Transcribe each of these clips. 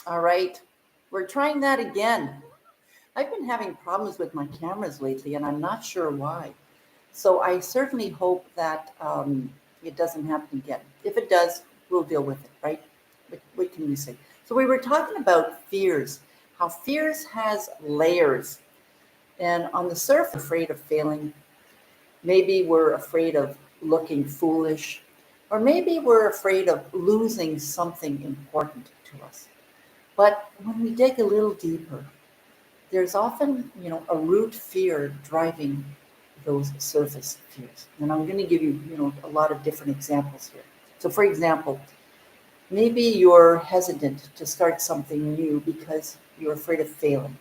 All right, we're trying that again. I've been having problems with my cameras lately, and I'm not sure why. So I certainly hope that it doesn't happen again. If it does, we'll deal with it, right? What can we say? So we were talking about fears, how fears has layers. And on the surface, afraid of failing. Maybe we're afraid of looking foolish, or maybe we're afraid of losing something important to us. But when we dig a little deeper, there's often, a root fear driving those surface fears. And I'm going to give you, a lot of different examples here. So for example, maybe you're hesitant to start something new because you're afraid of failing.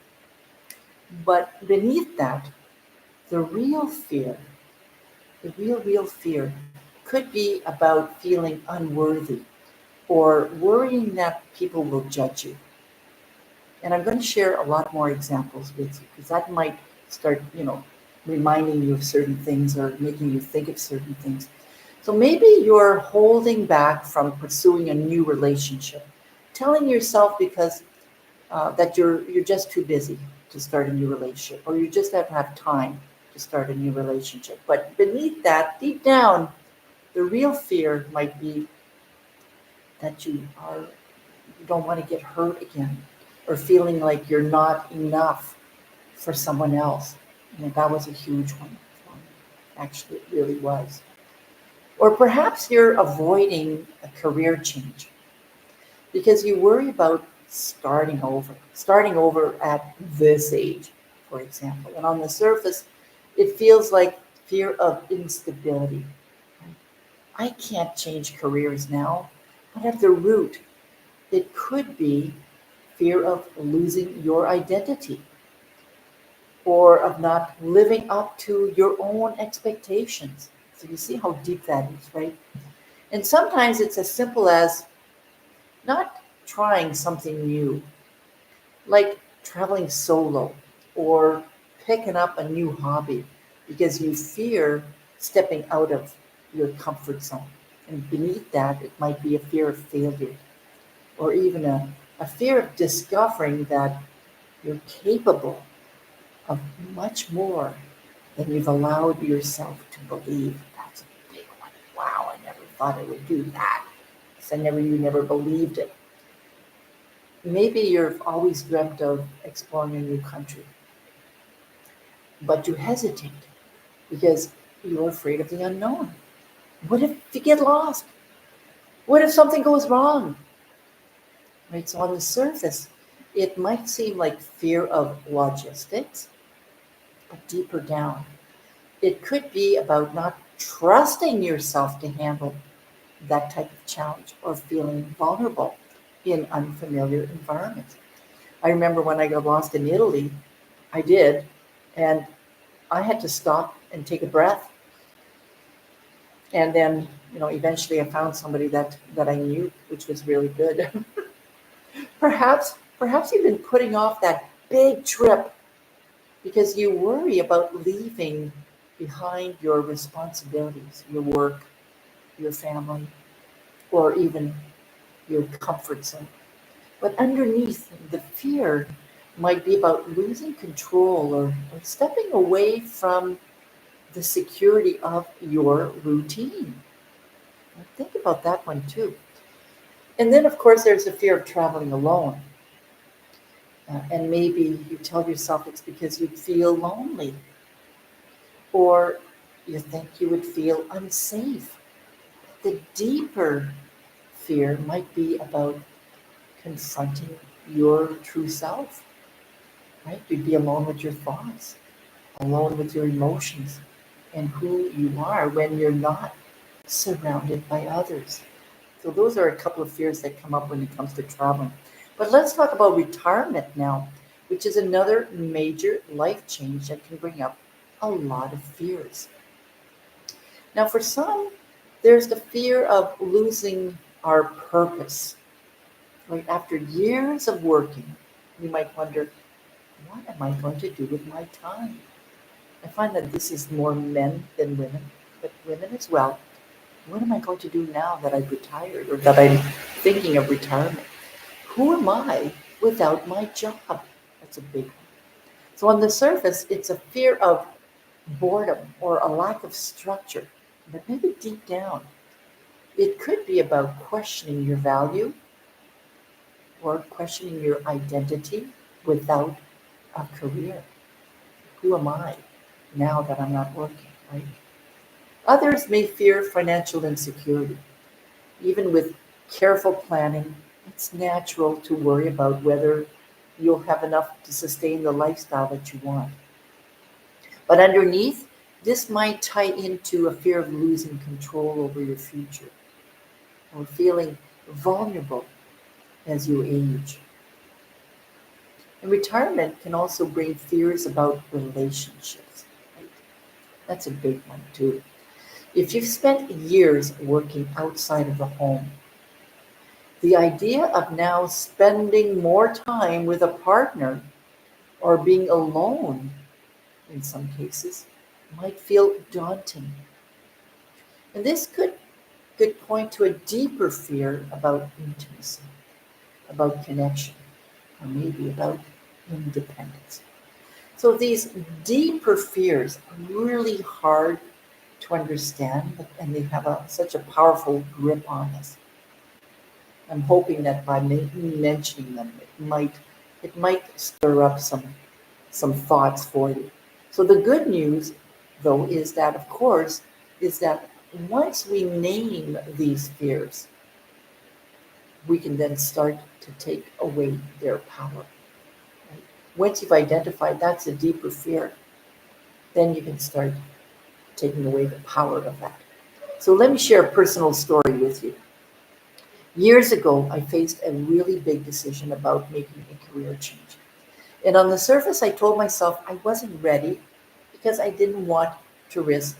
But beneath that, the real fear could be about feeling unworthy or worrying that people will judge you. And I'm going to share a lot more examples with you because that might start, reminding you of certain things or making you think of certain things. So maybe you're holding back from pursuing a new relationship, telling yourself because that you're just too busy to start a new relationship, or you just don't have time to start a new relationship. But beneath that, deep down, the real fear might be that you don't want to get hurt again, or feeling like you're not enough for someone else. That was a huge one for me. Actually, it really was. Or perhaps you're avoiding a career change because you worry about starting over at this age, for example. And on the surface, it feels like fear of instability. I can't change careers now, but at the root, it could be fear of losing your identity or of not living up to your own expectations. So you see how deep that is, right? And sometimes it's as simple as not trying something new, like traveling solo or picking up a new hobby because you fear stepping out of your comfort zone. And beneath that, it might be a fear of failure or even a fear of discovering that you're capable of much more than you've allowed yourself to believe. That's a big one. Wow, I never thought I would do that. Because you never believed it. Maybe you've always dreamt of exploring a new country, but you hesitate because you're afraid of the unknown. What if you get lost? What if something goes wrong? Right? So on the surface, it might seem like fear of logistics, but deeper down, it could be about not trusting yourself to handle that type of challenge or feeling vulnerable in unfamiliar environments. I remember when I got lost in Italy, I did, and I had to stop and take a breath. And then, eventually I found somebody that I knew, which was really good. Perhaps you've been putting off that big trip because you worry about leaving behind your responsibilities, your work, your family, or even your comfort zone. But underneath, the fear might be about losing control or stepping away from the security of your routine. Think about that one too. And then, of course, there's the fear of traveling alone. And maybe you tell yourself it's because you feel lonely or you think you would feel unsafe. The deeper fear might be about confronting your true self, right? You'd be alone with your thoughts, alone with your emotions, and who you are when you're not surrounded by others. So those are a couple of fears that come up when it comes to traveling. But let's talk about retirement now, which is another major life change that can bring up a lot of fears. Now, for some, there's the fear of losing our purpose. Right after years of working, we might wonder, what am I going to do with my time? I find that this is more men than women, but women as well. What am I going to do now that I've retired or that I'm thinking of retirement? who am I without my job? That's a big one. So on the surface, it's a fear of boredom or a lack of structure. But maybe deep down, it could be about questioning your value or questioning your identity without a career. Who am I now that I'm not working, right? Others may fear financial insecurity. Even with careful planning, it's natural to worry about whether you'll have enough to sustain the lifestyle that you want. But underneath, this might tie into a fear of losing control over your future or feeling vulnerable as you age. And retirement can also bring fears about relationships. Right? That's a big one too. If you've spent years working outside of the home, the idea of now spending more time with a partner or being alone in some cases might feel daunting. And this could point to a deeper fear about intimacy, about connection, or maybe about independence. So these deeper fears are really hard to understand, and they have such a powerful grip on us. I'm hoping that by mentioning them, it might stir up some thoughts for you. So the good news, though, is that of course, is that once we name these fears, we can then start to take away their power. Right? Once you've identified that's a deeper fear, then you can start taking away the power of that. So let me share a personal story with you. Years ago, I faced a really big decision about making a career change. And on the surface, I told myself I wasn't ready because I didn't want to risk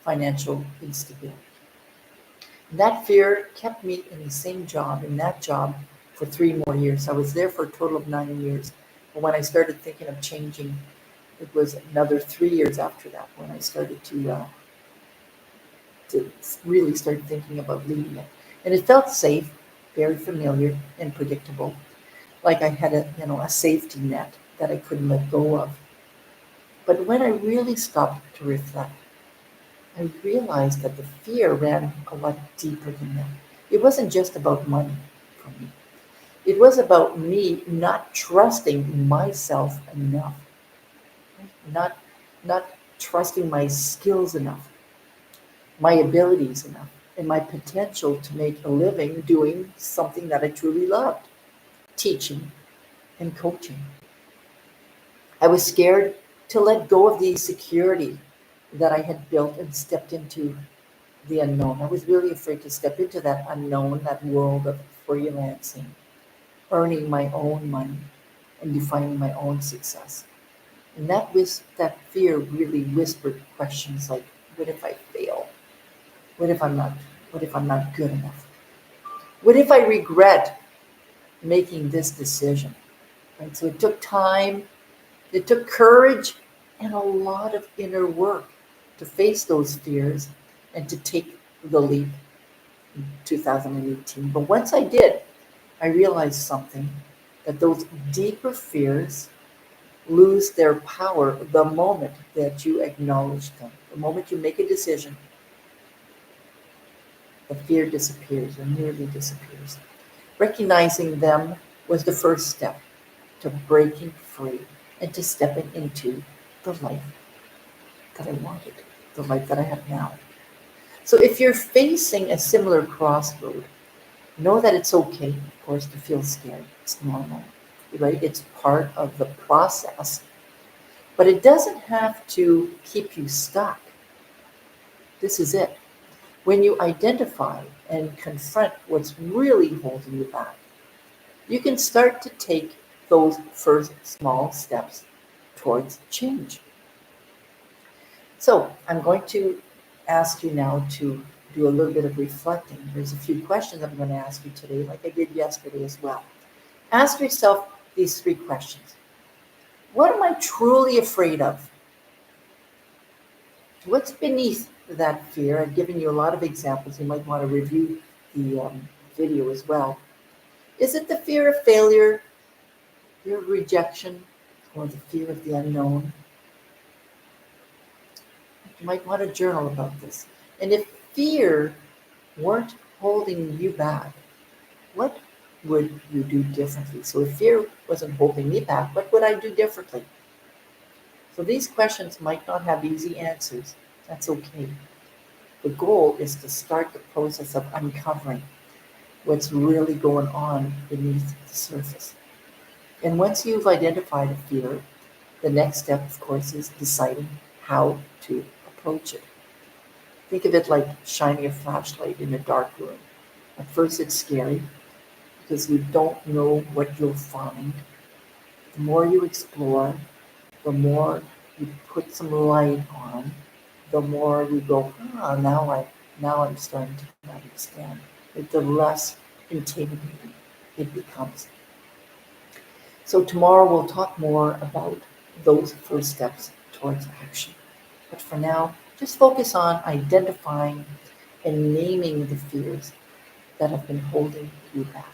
financial instability. That fear kept me in the same job, in that job, for 3 more years. I was there for a total of 9 years. But when I started thinking of changing, it was another 3 years after that when I started to really start thinking about leaving it. And it felt safe, very familiar and predictable, like I had a safety net that I couldn't let go of. But when I really stopped to reflect, I realized that the fear ran a lot deeper than that. It wasn't just about money for me. It was about me not trusting myself enough, not not trusting my skills enough, my abilities enough, and my potential to make a living doing something that I truly loved, teaching and coaching. I was scared to let go of the security that I had built and stepped into the unknown. I was really afraid to step into that unknown, that world of freelancing, earning my own money and defining my own success. And that fear really whispered questions like, what if I fail? What if I'm not what if I'm not good enough? What if I regret making this decision? Right? So it took time, it took courage and a lot of inner work to face those fears and to take the leap in 2018. But once I did, I realized something, that those deeper fears lose their power the moment that you acknowledge them. The moment you make a decision, the fear disappears or nearly disappears. Recognizing them was the first step to breaking free and to stepping into the life that I wanted, the life that I have now. So if you're facing a similar crossroad, know that it's okay, of course, to feel scared. It's normal, right? It's part of the process, but it doesn't have to keep you stuck. This is it. When you identify and confront what's really holding you back, you can start to take those first small steps towards change. So I'm going to ask you now to do a little bit of reflecting. There's a few questions I'm going to ask you today, like I did yesterday as well. Ask yourself these 3 questions. What am I truly afraid of? What's beneath that fear? I've given you a lot of examples. You might want to review the video as well. Is it the fear of failure, fear of rejection, or the fear of the unknown? You might want to journal about this. And if fear weren't holding you back, what would you do differently? So if fear wasn't holding me back, what would I do differently? So these questions might not have easy answers. That's okay. The goal is to start the process of uncovering what's really going on beneath the surface. And once you've identified a fear, the next step, of course, is deciding how to approach it. Think of it like shining a flashlight in a dark room. At first, it's scary because you don't know what you'll find. The more you explore, the more you put some light on, the more you go, now I'm starting to understand. The less intimidating it becomes. So tomorrow we'll talk more about those first steps towards action. But for now, just focus on identifying and naming the fears that have been holding you back.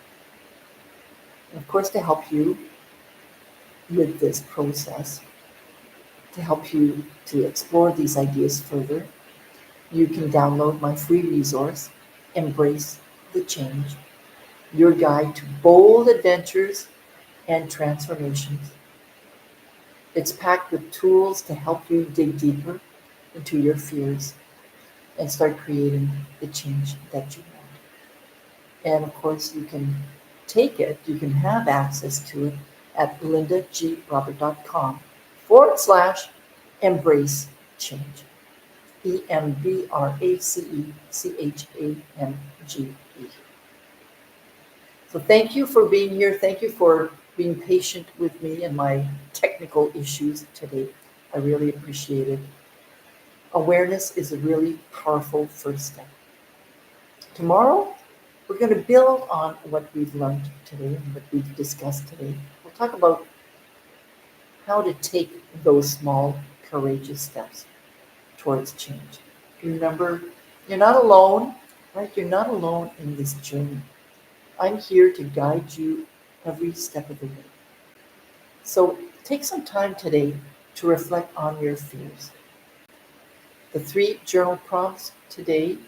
And of course, to help you with this process, to help you to explore these ideas further, you can download my free resource, Embrace the Change, your guide to bold adventures and transformations. It's packed with tools to help you dig deeper into your fears and start creating the change that you want. And of course, you can take it, you can have access to it at lindagrobert.com/embrace change. EMBRACECHANGE. So thank you for being here. Thank you for being patient with me and my technical issues today. I really appreciate it. Awareness is a really powerful first step. Tomorrow, we're going to build on what we've learned today and what we've discussed today. We'll talk about how to take those small, courageous steps towards change. Remember, you're not alone, right? You're not alone in this journey. I'm here to guide you every step of the way. So take some time today to reflect on your fears. The 3 journal prompts today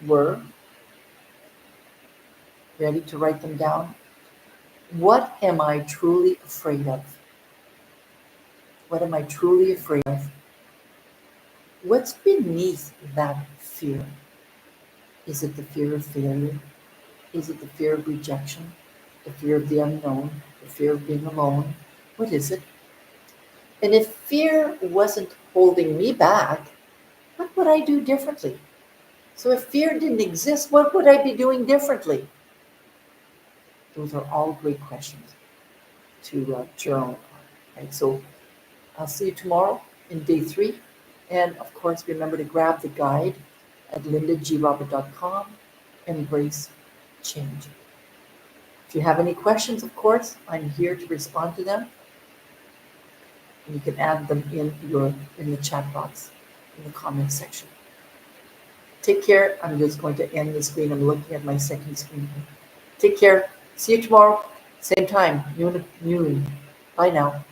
were, ready to write them down? What am I truly afraid of? What am I truly afraid of? What's beneath that fear? Is it the fear of failure? Is it the fear of rejection? The fear of the unknown? The fear of being alone? What is it? And if fear wasn't holding me back, what would I do differently? So if fear didn't exist, what would I be doing differently? Those are all great questions to journal on. Right? So I'll see you tomorrow in day 3. And of course, remember to grab the guide at lindagrobert.com, Embrace Change. If you have any questions, of course, I'm here to respond to them. And you can add them in the chat box, in the comment section. Take care. I'm just going to end the screen. I'm looking at my second screen here. Take care. See you tomorrow, same time, noon. Bye now.